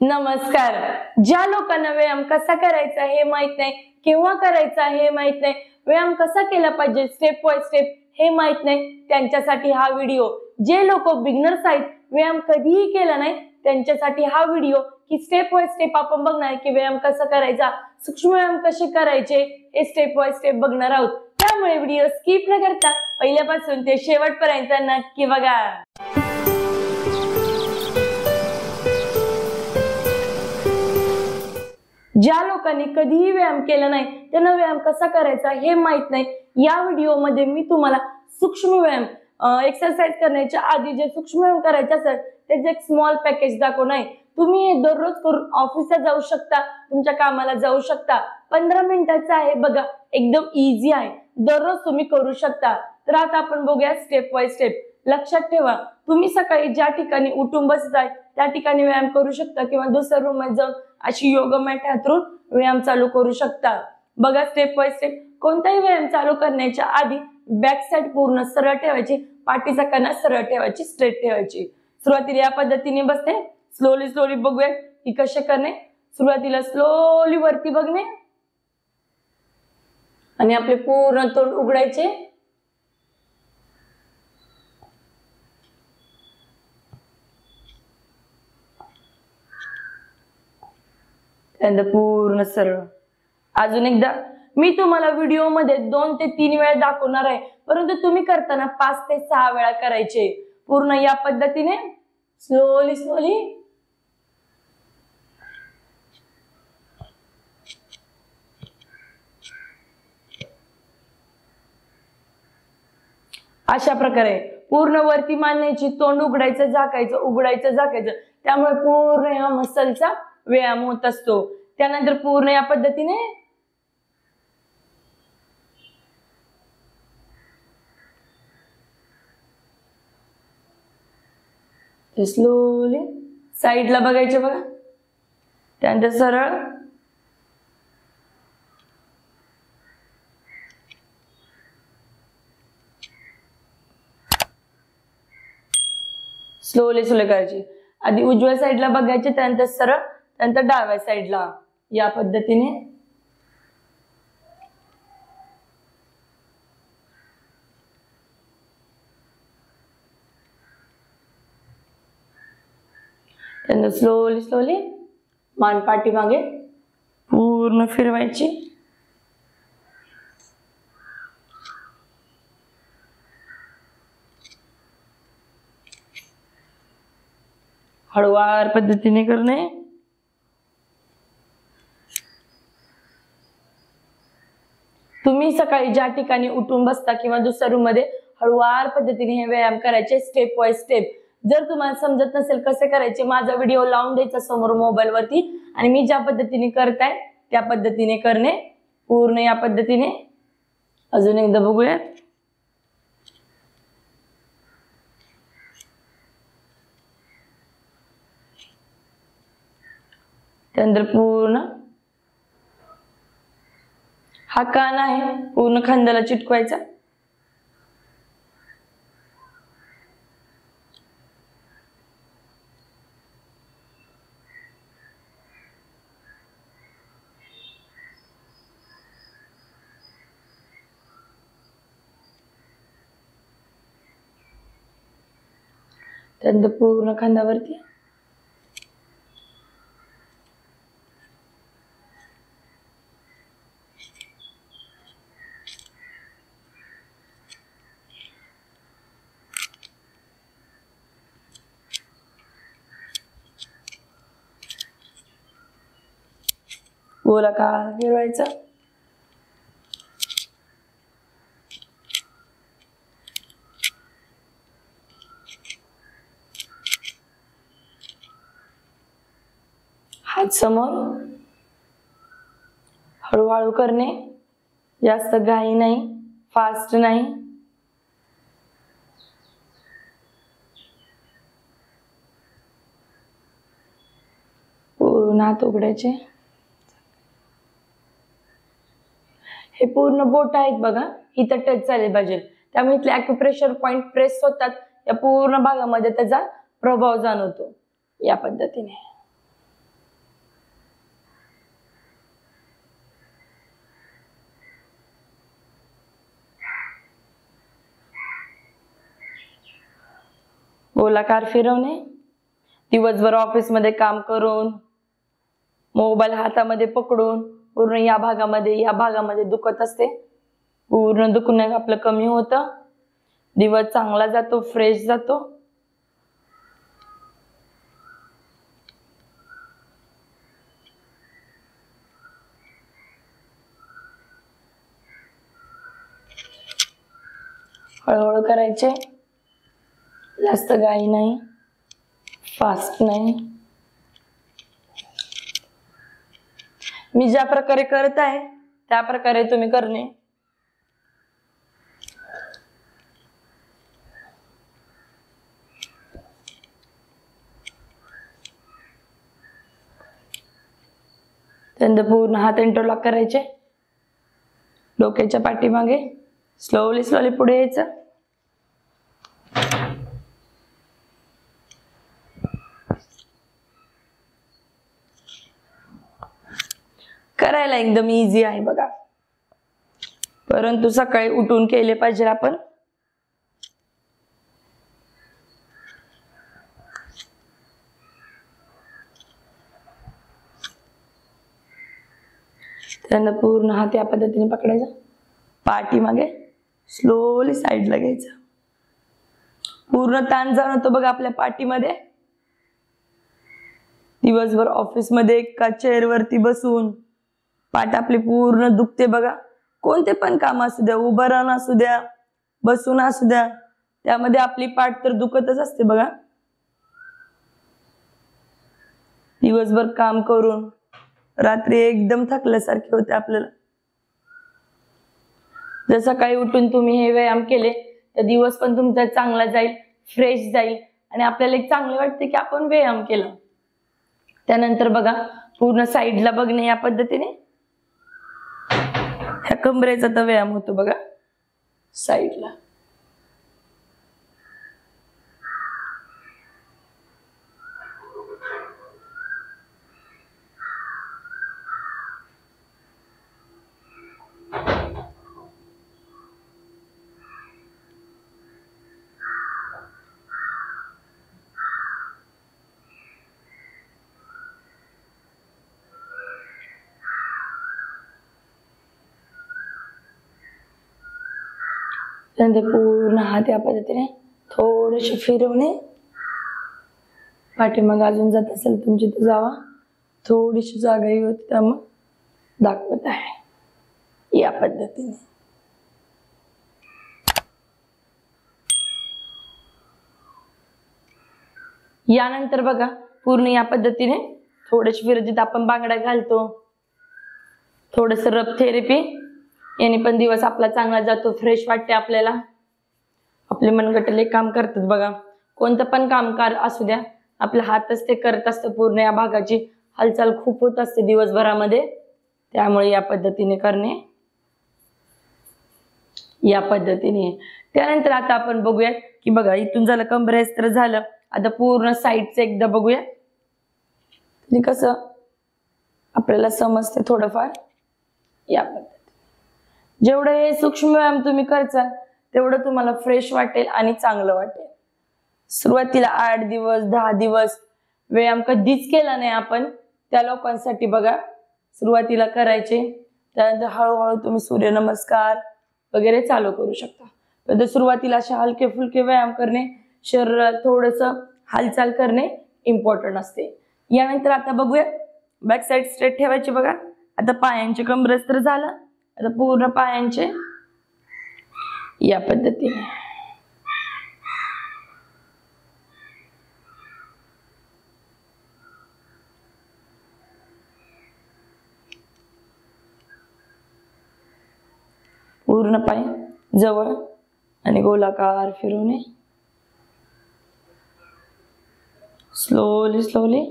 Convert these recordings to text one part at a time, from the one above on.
नमस्कार. ज्या लोकांना व्यायाम कसा करायचा हे माहित नाही, केव्हा करायचा हे माहित नाही, व्यायाम कसा केला पाहिजे स्टेप बाय स्टेप हे माहित नाही, त्यांच्यासाठी हा व्हिडिओ. जे लोक बिगिनर्स आहेत, व्यायाम कधीही केला नाही, त्यांच्यासाठी हा व्हिडिओ की स्टेप बाय स्टेप आपण बघणार की व्यायाम कसा करायचा, सूक्ष्म व्यायाम कसे करायचे हे स्टेप बाय स्टेप बघणार आहोत. त्यामुळे व्हिडिओ स्किप न करता पहिल्यापासून ते शेवटपर्यंत नक्की बघा. ज्या लोकांनी कधीही व्यायाम केला नाही, त्यांना व्यायाम कसा करायचा हे माहित नाही, या व्हिडिओमध्ये मी तुम्हाला सूक्ष्म व्यायाम एक्सरसाइज करण्याच्या आधी जे सूक्ष्म व्यायाम करायचे असेल त्याचे एक स्मॉल पॅकेज दाखवणार आहे. तुम्ही हे दररोज करून ऑफिसला जाऊ शकता, तुमच्या कामाला जाऊ शकता. 15 मिनिटाचं आहे बघा, एकदम इझी आहे, दररोज तुम्ही करू शकता. तर आता आपण बघूया स्टेप बाय स्टेप. लक्षात ठेवा, तुम्ही सकाळी ज्या ठिकाणी उठून बसताय त्या ठिकाणी व्यायाम करू शकता किंवा दुसऱ्या रूम मध्ये जाऊन अशी योगा मॅट हातरून व्यायाम चालू करू शकता. बघा स्टेप बाय स्टेप. कोणताही व्यायाम चालू करण्याच्या आधी बॅक साइड पूर्ण सरळ ठेवायची, पाठीचा कणा सरळ ठेवायची, स्ट्रेट ठेवायची. सुरुवातीला या पद्धतीने बसते. स्लोली स्लोली बघूया की कसे करणे. सुरुवातीला स्लोली वरती बघणे आणि आपले पूर्ण तोंड उघडायचे. त्यानंतर पूर्ण सरळ. अजून एकदा मी तुम्हाला व्हिडिओ मध्ये 2 ते 3 वेळा दाखवणार आहे, परंतु तुम्ही करताना 5 ते 6 वेळा करायचे. पूर्ण या पद्धतीने स्लोली स्लोली. अशा प्रकारे पूर्ण वरती मांडायची, तोंड उघडायचं झाकायचं, उघडायचं झाकायचं. त्यामुळे पूर्ण या मसलचा व्यायाम होत असतो. त्यानंतर पूर्ण या पद्धतीने स्लोली साईडला बघायचे बघा. त्यानंतर सरळ. स्लोली स्लोली करायची. आधी उजव्या साईडला बघायचे, त्यानंतर सरळ, त्यानंतर डाव्या साईडला. या पद्धतीने त्यानंतर स्लोली स्लोली मान पाठीमागे पूर्ण फिरवायची. हळूवार पद्धतीने करणे. तुम्ही सकाळी ज्या ठिकाणी उठून बसता किंवा दुसऱ्या रूम मध्ये हळूवार पद्धतीने हे व्यायाम करायचे स्टेप बाय स्टेप. जर तुम्हाला समजत नसेल कसे करायचे, माझा व्हिडिओ लावून द्यायचा समोर मोबाईल वरती आणि मी ज्या पद्धतीने करताय त्या पद्धतीने करणे. पूर्ण या पद्धतीने. अजून एकदा बघूया. त्यानंतर पूर्ण हा कान आहे, पूर्ण खांद्याला चिटकवायचा. त्यानंतर पूर्ण खांद्यावरती. गोलाकार फिरवायचा. हात समोर. हळूहळू करणे, जास्त घाई नाही, फास्ट नाही. पूर्ण हात उघडायचे. हे पूर्ण बोट आहेत बघा, इथं टच झाले पाहिजे, त्यामुळे इथले ॲक्युप्रेशर पॉइंट प्रेस होतात, या पूर्ण भागामध्ये त्याचा प्रभाव जाणवतो. या पद्धतीने गोलाकार फिरवणे. दिवसभर ऑफिसमध्ये काम करून मोबाईल हातामध्ये पकडून पूर्ण या भागामध्ये दुखत असते. पूर्ण दुखणं आपलं कमी होतं. दिवस चांगला जातो, फ्रेश जातो. हळूहळू करायचे, जास्त घाई नाही, फास्ट नाही. मी ज्या प्रकारे करत आहे त्या प्रकारे तुम्ही करणे. त्यानंतर पूर्ण हात इंटरलॉक करायचे. डोक्याच्या पाठीमागे स्लोली पुढे यायचं. करायला एकदम इझी आहे बघा, परंतु सकाळी उठून केले पाहिजे आपण. त्यांना पूर्ण हात या पद्धतीने पकडायचा. पाठीमागे स्लोली साईडला घ्यायचं. पूर्ण ताण जाणवतो बघा आपल्या पाठीमध्ये. दिवसभर ऑफिसमध्ये एका चेअरवरती बसून पाठ आपली पूर्ण दुखते बघा. कोणते पण काम असू द्या, उभं राहणं असू द्या, बसून असू द्या, त्यामध्ये आपली पाठ तर दुखतच असते बघा. दिवसभर काम करून रात्री एकदम थकल्यासारखे होते आपल्याला. जर सकाळी उठून तुम्ही हे व्यायाम केले तर दिवस पण तुमचा चांगला जाईल, फ्रेश जाईल आणि आपल्याला एक चांगले वाटते की आपण व्यायाम केला. त्यानंतर बघा पूर्ण साईडला बघणे या पद्धतीने. ह्या कमरेचा तर व्यायाम होतो बघा साईडला. त्यानंतर पूर्ण हात या पद्धतीने थोडेसे फिरवणे. पाठीमागे अजून जात असेल तुमची तर जावा. थोडीशी जागाही होती त्यामुळे दाखवत आहे या पद्धतीने. यानंतर बघा पूर्ण या पद्धतीने थोडेसे फिरत आपण बांगड्या घालतो. थोडस रब थेरपी याने पण दिवस आपला चांगला जातो, फ्रेश वाटते आपल्याला. आपले मनगटले काम करतात बघा. कोणतं पण कामकार असू द्या, आपला हातच ते करत असतं. पूर्ण या भागाची हालचाल खूप होत असते दिवसभरामध्ये. त्यामुळे या पद्धतीने करणे या पद्धतीने. त्यानंतर आता आपण बघूया की बघा इथून झालं कंबरेस तर झालं. आता पूर्ण साईडचं एकदा बघूया. म्हणजे कसं आपल्याला समजते थोडंफार या पद्धतीने. जेवढं हे सूक्ष्म व्यायाम तुम्ही करचाल तेवढं तुम्हाला फ्रेश वाटेल आणि चांगलं वाटेल. सुरुवातीला 8 दिवस 10 दिवस व्यायाम कधीच केला नाही आपण, त्या लोकांसाठी बघा सुरुवातीला करायचे. त्यानंतर हळूहळू तुम्ही सूर्यनमस्कार वगैरे चालू करू शकता. तर सुरुवातीला असे हलके फुलके व्यायाम करणे, शरीरात थोडस हालचाल करणे इम्पॉर्टंट असते. यानंतर आता बघूया बॅक साईड स्ट्रेट ठेवायची बघा. आता पायांचे कमरेस तर झालं. आता पूर्ण पायांचे या पद्धतीने. पूर्ण पाय जवळ आणि गोलाकार फिरवणे. स्लोली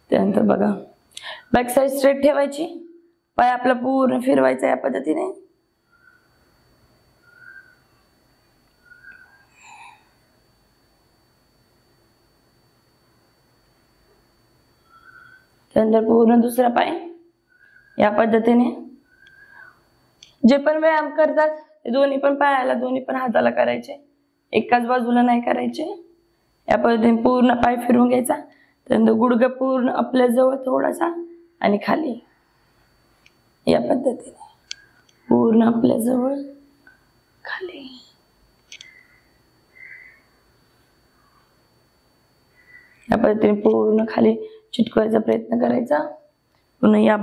त्यानंतर बघा बॅक साईड स्ट्रेट ठेवायची. पाय आपला पूर्ण फिरवायचा या पद्धतीने. त्यानंतर पूर्ण दुसरा पाय या पद्धतीने. जे पण व्यायाम करतात ते दोन्ही पण पायाला दोन्ही पण हाताला करायचे, एकाच बाजूला नाही करायचे. या पद्धतीने पूर्ण पाय फिरवून घ्यायचा, त्यानंतर गुडघा पूर्ण आपल्या जवळ थोडासा आणि खाली. या पद्धतीने पूर्ण आपल्या जवळ खाली. या पद्धतीने पूर्ण खाली चिटकवायचा प्रयत्न करायचा. पुन्हा या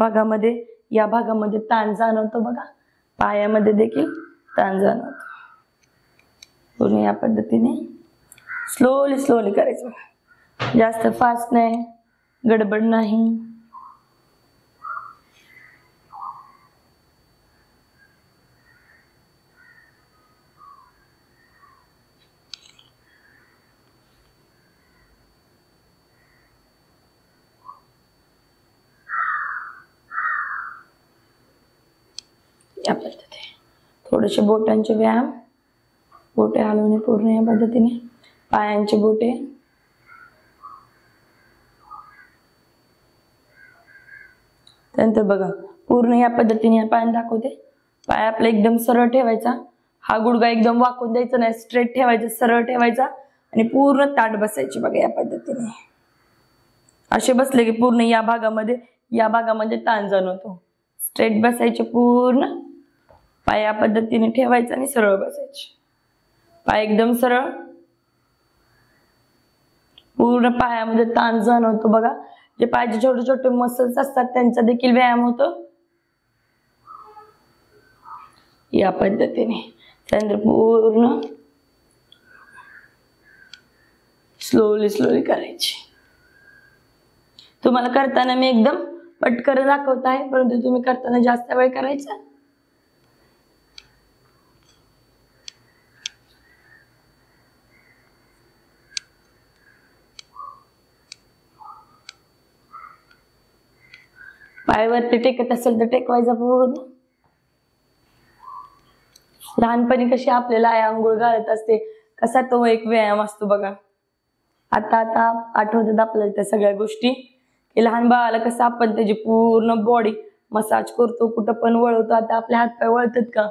भागामध्ये ताण जाणवतो बघा, पायामध्ये देखील ताण जाणवतो. पूर्ण या पद्धतीने स्लोली करायचं, जास्त फास्ट नाही, गडबड नाही. या पद्धतीने थोडेसे बोटांचे व्यायाम, बोटे हलवणे पूर्ण या पद्धतीने, पायांचे बोटे. त्यानंतर बघा पूर्ण या पद्धतीने या पायाने दाखवते. पाय आपला एकदम सरळ ठेवायचा, हा गुडघा एकदम वाकून द्यायचा नाही, स्ट्रेट ठेवायचा, सरळ ठेवायचा आणि पूर्ण ताट बसायची बघा या पद्धतीने. असे बसले की पूर्ण या भागामध्ये ताण जाणवतो. स्ट्रेट बसायचे, पूर्ण पाय या पद्धतीने ठेवायचा आणि सरळ बसायचे. पाय एकदम सरळ, पूर्ण पायामध्ये ताण जाणवतो बघा. जे पायाचे छोटे छोटे मसल्स असतात त्यांचा देखील व्यायाम होतो या पद्धतीने. त्यानंतर पूर्ण स्लोली करायची. तुम्हाला करताना मी एकदम पटकन दाखवत आहे, परंतु तुम्ही करताना जास्त वेळ करायचा. पायावरती टेकत असेल तर टेकवायचा पूर्ण. लहानपणी कशी आपल्याला आई आंघोळ घालत असते, कसा तो एक व्यायाम असतो बघा. आता आठवतात आपल्याला त्या सगळ्या गोष्टी, की लहान बाळाला कसं आपण त्याची पूर्ण बॉडी मसाज करतो, कुठं पण वळवतो. आता आपले हातपाय वळतात का?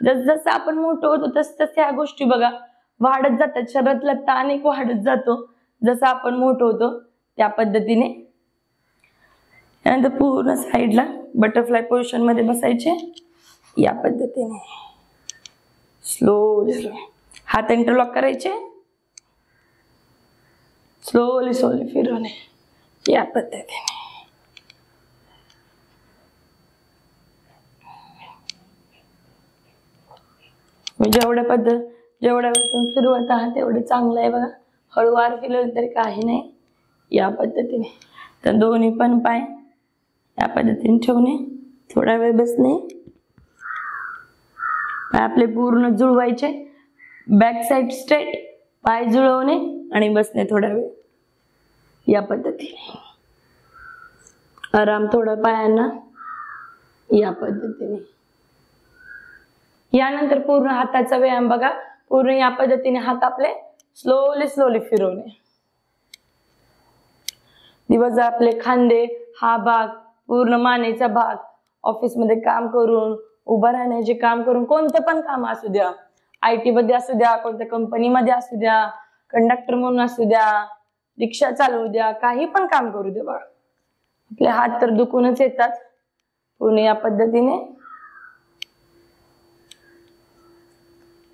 जसं आपण मोठं होतो तसं ह्या गोष्टी बघा वाढत जातात, शरीरातला ताण एक वाढत जातो जसं आपण मोठं होतो त्या पद्धतीने. त्यानंतर पूर्ण साईडला बटरफ्लाय पोझिशन मध्ये बसायचे या पद्धतीने. स्लोली हात इंटरलॉक करायचे, स्लोली फिरवणे या पद्धतीने. जेवढ्या वेळ तुम्ही फिरवत आहात तेवढे चांगलं आहे बघा. हळूवार फिरवलं तरी काही नाही या पद्धतीने. तर दोन्ही पण पाय या पद्धतीने ठेवणे, थोडा वेळ बसणे, पाय आपले पूर्ण जुळवायचे, बॅक साइड स्ट्रेट, पाय जुळवणे आणि बसणे थोडा वेळ या पद्धतीने. आराम थोडा पायांना या पद्धतीने. यानंतर पूर्ण हाताचा व्यायाम बघा. पूर्ण या पद्धतीने हात आपले स्लोली फिरवणे. दिवसभर आपले खांदे, हा भाग, पूर्ण मानेचा भाग, ऑफिस मध्ये काम करून, उभं राहण्याचे काम करून, कोणतं पण काम असू द्या, IT मध्ये असू द्या, कोणत्या कंपनीमध्ये असू द्या, कंडक्टर म्हणून असू द्या, रिक्षा चालवू द्या, काही पण काम करू दे बघा, आपले हात तर दुखूनच येतात. पूर्ण या पद्धतीने.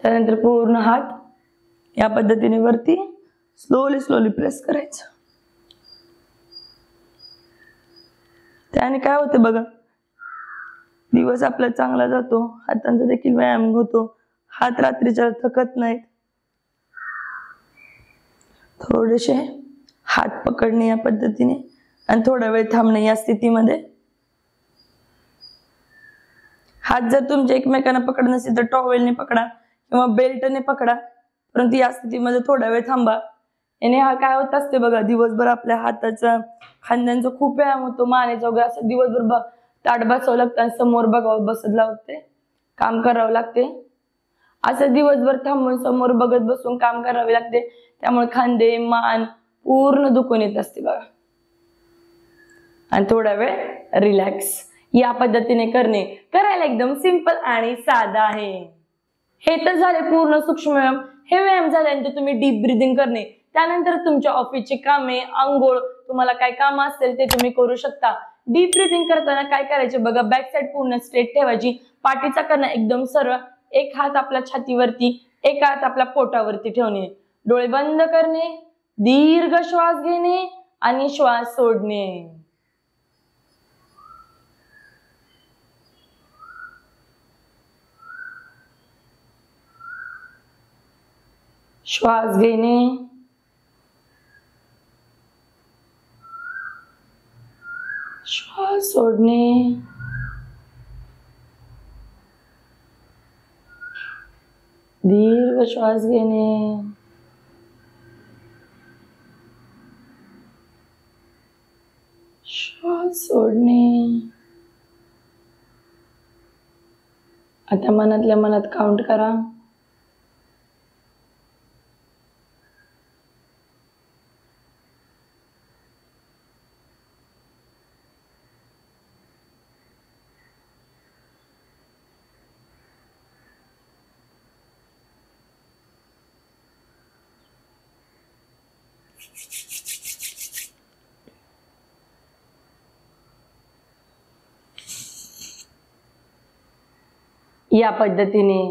त्यानंतर पूर्ण हात या पद्धतीने वरती स्लोली प्रेस करायचं. त्याने काय होते बघा, दिवस आपला चांगला जातो, हातांचा देखील व्यायाम होतो, हात रात्रीच्या थकत नाहीत. थोडेसे हात पकडणे या पद्धतीने आणि थोडा वेळ थांबणे या स्थितीमध्ये. हात जर तुमचे एकमेकांना पकड नसेल तर टॉवेलने पकडा किंवा बेल्टने पकडा, परंतु या स्थितीमध्ये थोडा वेळ थांबा. याने हा काय होत असते बघा, दिवसभर आपल्या हाताचा खांद्यांचा खूप व्यायाम होतो, मानेचा वगैरे असं दिवसभर ताट बसावं लागतं आणि समोर बघावं बसत लागते, काम करावं लागते. असं दिवसभर थांबून समोर बघत बसून काम करावे लागते, त्यामुळे खांदे मान पूर्ण दुखून येत असते बघा. आणि थोडा वेळ रिलॅक्स या पद्धतीने करणे करायला एकदम सिंपल आणि साधा आहे. हे तर झाले पूर्ण सूक्ष्म व्यायाम. हे व्यायाम झाल्यानंतर तुम्ही डीप ब्रीदिंग करणे, त्यानंतर तुमच्या ऑफिसची कामे, अंघोळ, तुम्हाला काय काम असेल ते तुम्ही करू शकता. डीप ब्रीदिंग करताना काय करायचे बघा, बॅक साइड पूर्ण स्ट्रेट ठेवायची, पाठीचा कणा एकदम सरळ, एक हात आपल्या छातीवरती, एक हात आपल्या पोटावरती ठेवणे, डोळे बंद करणे, दीर्घ श्वास घेणे आणि श्वास सोडणे. श्वास घेणे, श्वास सोडणे, दीर्घ श्वास घेणे, श्वास सोडणे. आता मनातल्या मनात काउंट करा. या पद्धतीने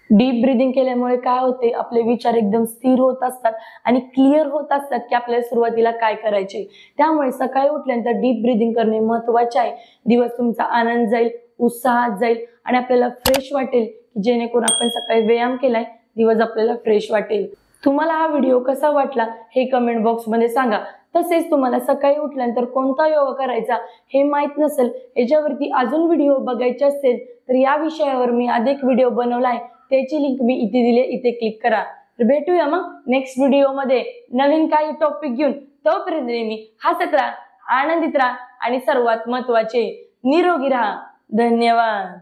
डीप ब्रीदिंग केल्यामुळे काय होते, आपले विचार एकदम स्थिर होत असतात आणि क्लिअर होत असतात की आपल्याला सुरुवातीला काय करायचे. त्यामुळे सकाळी उठल्यानंतर डीप ब्रीदिंग करणे महत्वाचे आहे. दिवस तुमचा आनंद जाईल, उत्साहात जाईल आणि आपल्याला फ्रेश वाटेल, जेणेकरून आपण सकाळी व्यायाम केलाय, दिवस आपल्याला फ्रेश वाटेल. तुम्हाला हा व्हिडिओ कसा वाटला हे कमेंट बॉक्स मध्ये सांगा. तसेच तुम्हाला सकाळी उठल्यानंतर कोणता योगा करायचा हे माहित नसेल, याच्यावरती अजून व्हिडिओ बघायचे असेल तर या विषयावर मी अधिक व्हिडिओ बनवलाय, त्याची लिंक मी इथे दिली, इथे क्लिक करा. तर भेटूया मग नेक्स्ट व्हिडिओ मध्ये नवीन काही टॉपिक घेऊन. तोपर्यंत नेहमी हसत राहा, आनंदित राहा आणि सर्वात महत्वाचे निरोगी राहा. धन्यवाद.